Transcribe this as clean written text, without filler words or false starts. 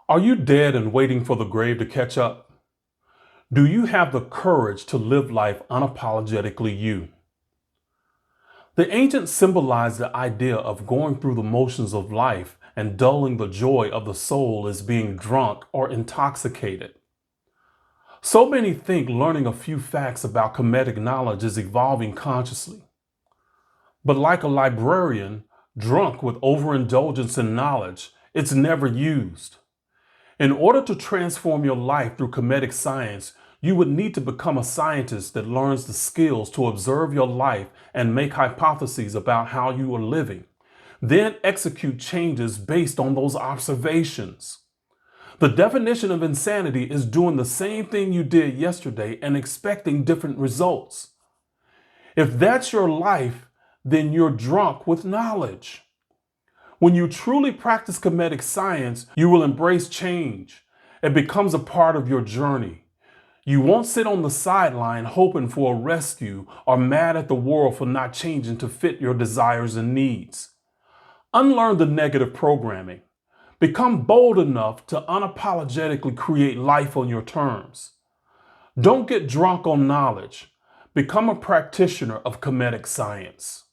Are you dead and waiting for the grave to catch up? Do you have the courage to live life unapologetically you? The ancients symbolized the idea of going through the motions of life and dulling the joy of the soul as being drunk or intoxicated. So many think learning a few facts about Kemetic knowledge is evolving consciously. But like a librarian drunk with overindulgence in knowledge, it's never used. In order to transform your life through Kemetic science, you would need to become a scientist that learns the skills to observe your life and make hypotheses about how you are living. Then execute changes based on those observations. The definition of insanity is doing the same thing you did yesterday and expecting different results. If that's your life, then you're drunk with knowledge. When you truly practice Kemetic science, you will embrace change. It becomes a part of your journey. You won't sit on the sideline hoping for a rescue or mad at the world for not changing to fit your desires and needs. Unlearn the negative programming. Become bold enough to unapologetically create life on your terms. Don't get drunk on knowledge. Become a practitioner of Kemetic science.